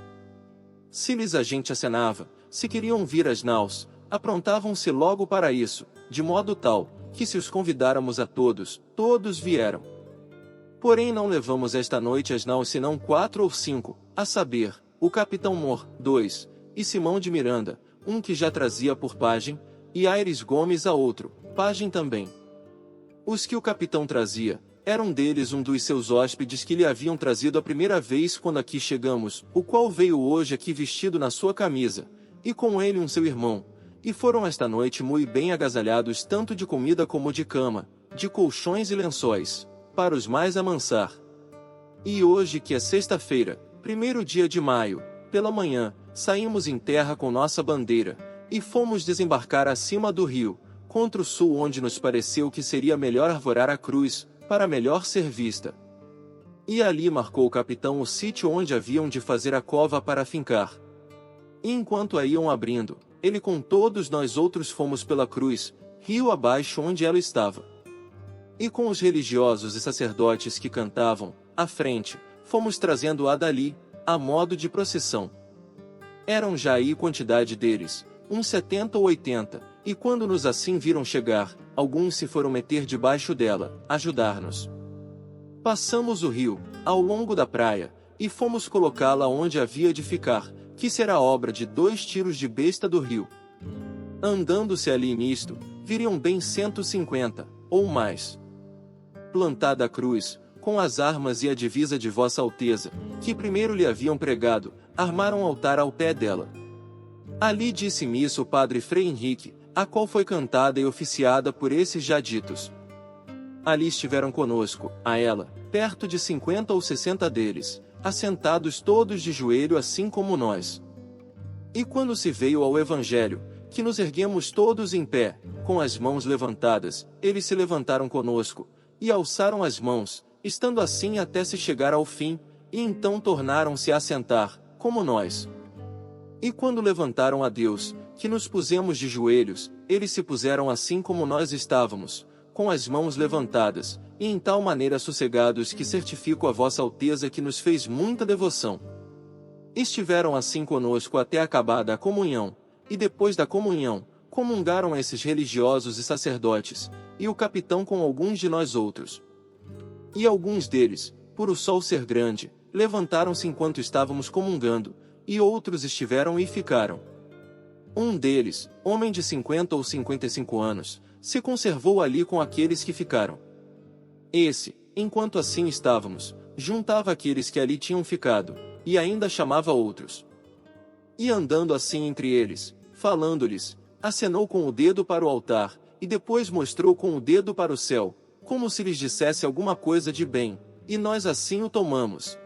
Se lhes a gente acenava, se queriam vir às naus, aprontavam-se logo para isso, de modo tal, que se os convidáramos a todos, todos vieram. Porém não levamos esta noite às naus senão 4 ou 5, a saber, o capitão Mor, 2, e Simão de Miranda, um que já trazia por pajem, e Aires Gomes a outro, pajem também. Os que o capitão trazia, eram deles um dos seus hóspedes que lhe haviam trazido a primeira vez quando aqui chegamos, o qual veio hoje aqui vestido na sua camisa, e com ele um seu irmão, e foram esta noite muito bem agasalhados tanto de comida como de cama, de colchões e lençóis, para os mais amansar. E hoje que é sexta-feira, 1º dia de maio, pela manhã, saímos em terra com nossa bandeira, e fomos desembarcar acima do rio, contra o sul onde nos pareceu que seria melhor arvorar a cruz, para melhor ser vista. E ali marcou o capitão o sítio onde haviam de fazer a cova para fincar. E enquanto a iam abrindo, ele com todos nós outros fomos pela cruz, rio abaixo onde ela estava. E com os religiosos e sacerdotes que cantavam, à frente, fomos trazendo-a dali, a modo de procissão. Eram já aí quantidade deles, uns 70 ou 80, e quando nos assim viram chegar, alguns se foram meter debaixo dela, ajudar-nos. Passamos o rio, ao longo da praia, e fomos colocá-la onde havia de ficar, que será obra de 2 tiros de besta do rio. Andando-se ali nisto, viriam bem 150, ou mais. Plantada a cruz, com as armas e a divisa de vossa alteza, que primeiro lhe haviam pregado, armaram um altar ao pé dela. Ali disse missa o padre Frei Henrique, a qual foi cantada e oficiada por esses já ditos. Ali estiveram conosco, a ela, perto de 50 ou 60 deles, assentados todos de joelho assim como nós. E quando se veio ao Evangelho, que nos erguemos todos em pé, com as mãos levantadas, eles se levantaram conosco, e alçaram as mãos, estando assim até se chegar ao fim, e então tornaram-se a assentar, como nós. E quando levantaram a Deus, que nos pusemos de joelhos, eles se puseram assim como nós estávamos, com as mãos levantadas, e em tal maneira sossegados que certifico a vossa Alteza que nos fez muita devoção. Estiveram assim conosco até acabada a comunhão, e depois da comunhão, comungaram esses religiosos e sacerdotes, e o capitão com alguns de nós outros. E alguns deles, por o sol ser grande, levantaram-se enquanto estávamos comungando, e outros estiveram e ficaram. Um deles, homem de 50 ou 55 anos, se conservou ali com aqueles que ficaram. Esse, enquanto assim estávamos, juntava aqueles que ali tinham ficado, e ainda chamava outros. E andando assim entre eles, falando-lhes, acenou com o dedo para o altar, e depois mostrou com o dedo para o céu, como se lhes dissesse alguma coisa de bem, e nós assim o tomamos.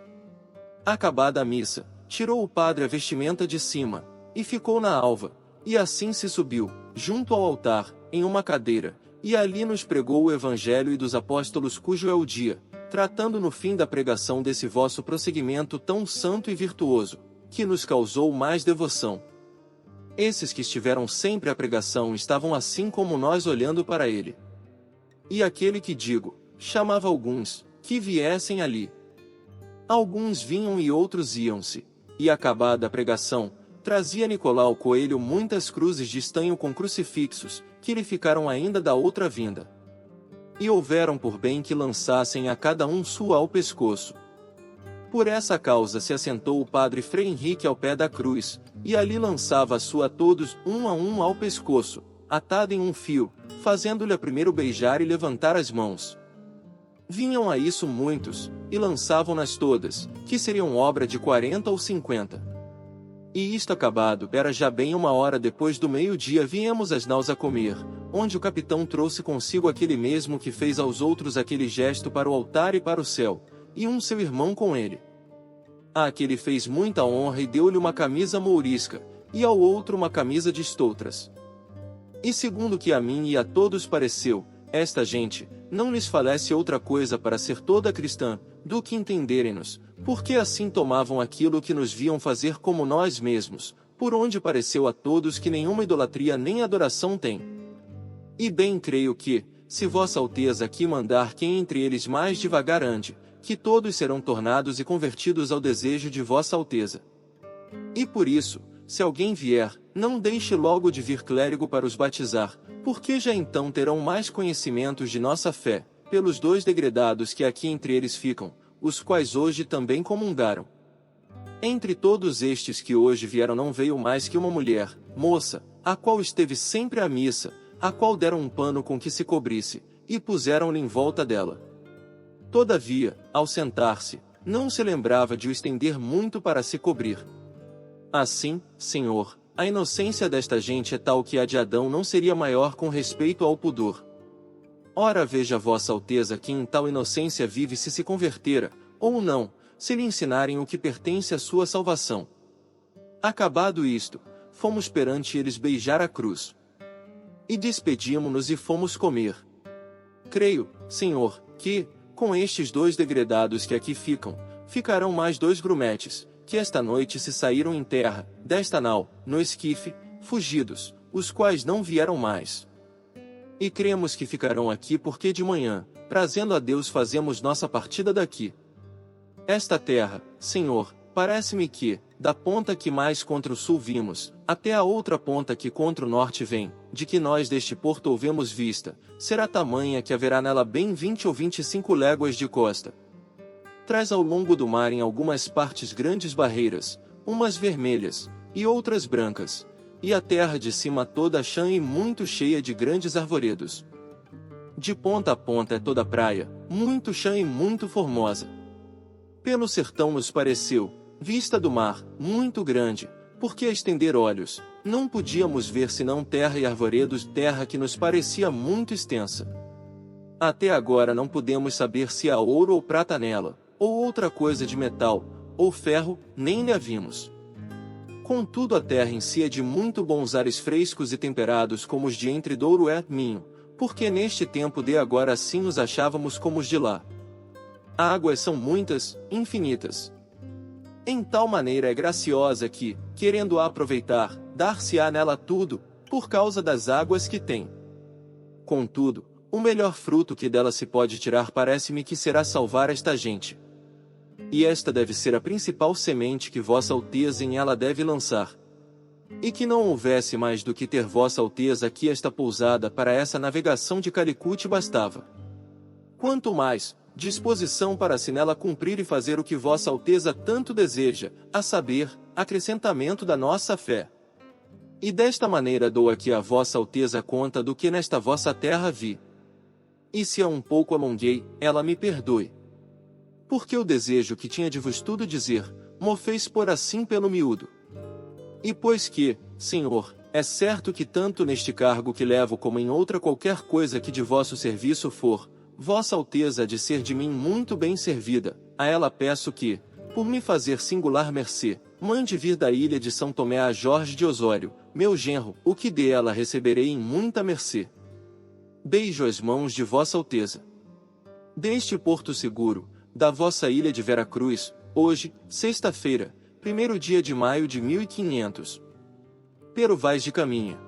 Acabada a missa, tirou o padre a vestimenta de cima, e ficou na alva, e assim se subiu, junto ao altar, em uma cadeira, e ali nos pregou o Evangelho e dos Apóstolos cujo é o dia, tratando no fim da pregação desse vosso prosseguimento tão santo e virtuoso, que nos causou mais devoção. Esses que estiveram sempre à pregação estavam assim como nós olhando para ele. E aquele que digo, chamava alguns, que viessem ali. Alguns vinham e outros iam-se, e acabada a pregação, trazia Nicolau Coelho muitas cruzes de estanho com crucifixos, que lhe ficaram ainda da outra vinda. E houveram por bem que lançassem a cada um sua ao pescoço. Por essa causa se assentou o padre Frei Henrique ao pé da cruz, e ali lançava a sua a todos, um a um ao pescoço, atado em um fio, fazendo-lhe a primeiro beijar e levantar as mãos. Vinham a isso muitos, e lançavam-nas todas, que seriam obra de 40 ou 50. E isto acabado, era já bem 1 hora depois do meio-dia viemos as naus a comer, onde o capitão trouxe consigo aquele mesmo que fez aos outros aquele gesto para o altar e para o céu, e um seu irmão com ele. Àquele fez muita honra e deu-lhe uma camisa mourisca, e ao outro uma camisa de estoutras. E segundo que a mim e a todos pareceu, esta gente, não lhes falece outra coisa para ser toda cristã, do que entenderem-nos, porque assim tomavam aquilo que nos viam fazer como nós mesmos, por onde pareceu a todos que nenhuma idolatria nem adoração tem. E bem creio que, se vossa Alteza aqui mandar quem entre eles mais devagar ande, que todos serão tornados e convertidos ao desejo de vossa Alteza. E por isso, se alguém vier, não deixe logo de vir clérigo para os batizar, porque já então terão mais conhecimentos de nossa fé, pelos 2 degredados que aqui entre eles ficam, os quais hoje também comungaram. Entre todos estes que hoje vieram não veio mais que uma mulher, moça, a qual esteve sempre à missa, a qual deram um pano com que se cobrisse, e puseram-lhe em volta dela. Todavia, ao sentar-se, não se lembrava de o estender muito para se cobrir. Assim, Senhor, a inocência desta gente é tal que a de Adão não seria maior com respeito ao pudor. Ora veja vossa Alteza que em tal inocência vive se convertera, ou não, se lhe ensinarem o que pertence à sua salvação. Acabado isto, fomos perante eles beijar a cruz. E despedimo-nos e fomos comer. Creio, Senhor, que, com estes 2 degredados que aqui ficam, ficarão mais 2 grumetes, que esta noite se saíram em terra, desta nau, no esquife, fugidos, os quais não vieram mais. E cremos que ficarão aqui porque de manhã, prazendo a Deus fazemos nossa partida daqui. Esta terra, Senhor, parece-me que, da ponta que mais contra o sul vimos, até a outra ponta que contra o norte vem, de que nós deste porto houvemos vista, será tamanha que haverá nela bem 20 ou 25 léguas de costa. Traz ao longo do mar em algumas partes grandes barreiras, umas vermelhas, e outras brancas, e a terra de cima toda chã e muito cheia de grandes arvoredos. De ponta a ponta é toda praia, muito chã e muito formosa. Pelo sertão nos pareceu, vista do mar, muito grande, porque a estender olhos, não podíamos ver senão terra e arvoredos, terra que nos parecia muito extensa. Até agora não podemos saber se há ouro ou prata nela, ou outra coisa de metal, ou ferro, nem lhe a vimos. Contudo a terra em si é de muito bons ares frescos e temperados como os de entre Douro e Minho, porque neste tempo de agora assim os achávamos como os de lá. Águas são muitas, infinitas. Em tal maneira é graciosa que, querendo-a aproveitar, dar-se-á nela tudo, por causa das águas que tem. Contudo, O melhor fruto que dela se pode tirar parece-me que será salvar esta gente. E esta deve ser a principal semente que Vossa Alteza em ela deve lançar. E que não houvesse mais do que ter Vossa Alteza aqui esta pousada para essa navegação de Calicut bastava. Quanto mais, disposição para se nela cumprir e fazer o que Vossa Alteza tanto deseja, a saber, acrescentamento da nossa fé. E desta maneira dou aqui a Vossa Alteza conta do que nesta vossa terra vi. E se a um pouco alonguei, ela me perdoe. Porque o desejo que tinha de vos tudo dizer, mo fez por assim pelo miúdo. E pois que, Senhor, é certo que tanto neste cargo que levo como em outra qualquer coisa que de vosso serviço for, Vossa Alteza há de ser de mim muito bem servida, a ela peço que, por me fazer singular mercê, mande vir da ilha de São Tomé a Jorge de Osório, meu genro, o que dela receberei em muita mercê. Beijo as mãos de Vossa Alteza. Deste porto seguro, da vossa ilha de Vera Cruz, hoje, sexta-feira, 1º dia de maio de 1500. Pero vais de caminha.